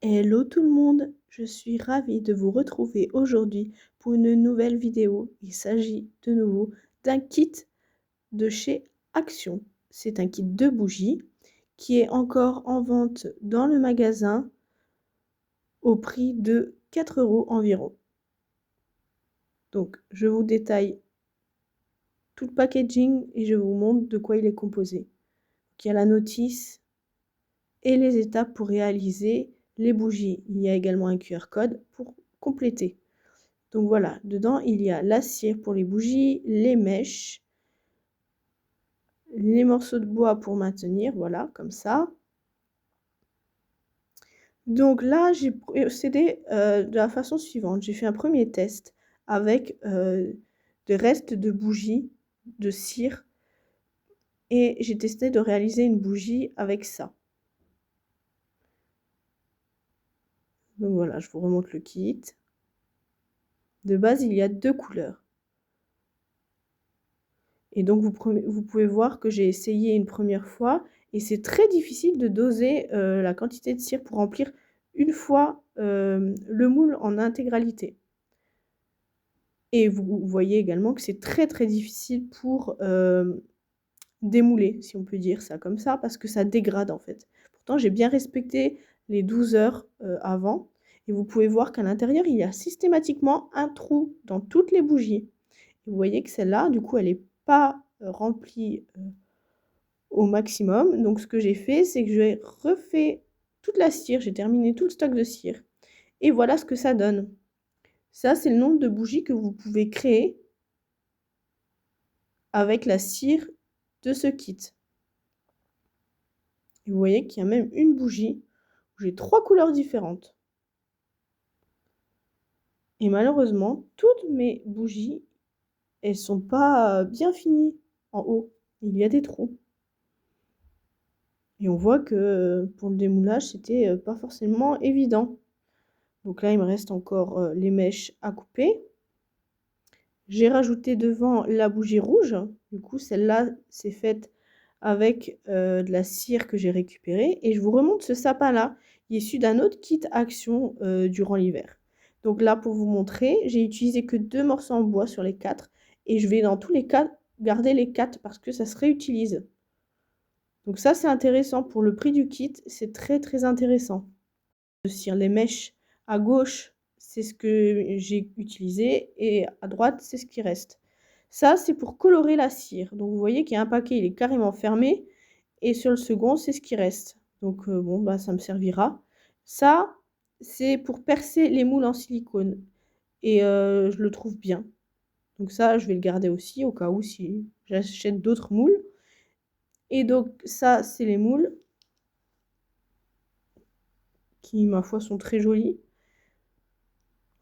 Hello tout le monde, je suis ravie de vous retrouver aujourd'hui pour une nouvelle vidéo. Il s'agit de nouveau d'un kit de chez Action. C'est un kit de bougies qui est encore en vente dans le magasin au prix de 4 € environ. Donc je vous détaille tout le packaging et je vous montre de quoi il est composé. Il y a la notice et les étapes pour réaliser les bougies. Il y a également un QR code pour compléter. Donc voilà, dedans il y a la cire pour les bougies, les mèches, les morceaux de bois pour maintenir, voilà, comme ça. Donc là, j'ai procédé de la façon suivante. J'ai fait un premier test avec des restes de bougies, de cire, et j'ai testé de réaliser une bougie avec ça. Donc voilà, je vous remonte le kit. De base, il y a 2 couleurs. Et donc vous pouvez voir que j'ai essayé une première fois et c'est très difficile de doser la quantité de cire pour remplir une fois le moule en intégralité. Et vous voyez également que c'est très difficile pour démouler, si on peut dire ça comme ça, parce que ça dégrade en fait. Pourtant j'ai bien respecté les 12 heures avant et vous pouvez voir qu'à l'intérieur il y a systématiquement un trou dans toutes les bougies. Vous voyez que celle-là, du coup, elle n'est pas remplie au maximum. Donc, ce que j'ai fait, c'est que j'ai refait toute la cire. J'ai terminé tout le stock de cire. Et voilà ce que ça donne. Ça, c'est le nombre de bougies que vous pouvez créer avec la cire de ce kit. Et vous voyez qu'il y a même une bougie où j'ai 3 couleurs différentes. Et malheureusement, toutes mes bougies, elles sont pas bien finies en haut. Il y a des trous. Et on voit que pour le démoulage, c'était pas forcément évident. Donc là, il me reste encore les mèches à couper. J'ai rajouté devant la bougie rouge. Du coup, celle-là, c'est faite avec de la cire que j'ai récupérée. Et je vous remonte ce sapin-là, qui est issu d'un autre kit Action durant l'hiver. Donc là, pour vous montrer, j'ai utilisé que 2 morceaux en bois sur les 4. Et je vais dans tous les cas garder les 4 parce que ça se réutilise. Donc ça, c'est intéressant. Pour le prix du kit, c'est très intéressant. Les mèches à gauche, c'est ce que j'ai utilisé et à droite, c'est ce qui reste. Ça, c'est pour colorer la cire. Donc vous voyez qu'il y a un paquet, il est carrément fermé et sur le second, c'est ce qui reste. Donc bon, bah, ça me servira. Ça, c'est pour percer les moules en silicone et je le trouve bien. Donc ça, je vais le garder aussi au cas où si j'achète d'autres moules. Et donc ça, c'est les moules qui, ma foi, sont très jolis.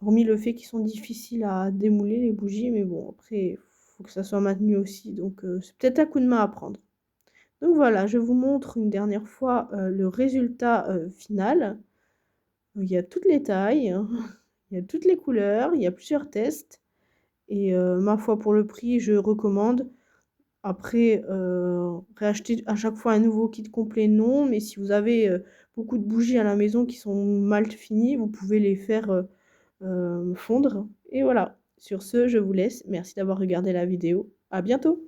Hormis le fait qu'ils sont difficiles à démouler, les bougies, mais bon, après, il faut que ça soit maintenu aussi, donc c'est peut-être un coup de main à prendre. Donc voilà, je vous montre une dernière fois le résultat final. Il y a toutes les tailles, hein, il y a toutes les couleurs, il y a plusieurs tests. Et ma foi, pour le prix, je recommande. Après, réacheter à chaque fois un nouveau kit complet, non. Mais si vous avez beaucoup de bougies à la maison qui sont mal finies, vous pouvez les faire fondre. Et voilà. Sur ce, je vous laisse. Merci d'avoir regardé la vidéo. À bientôt.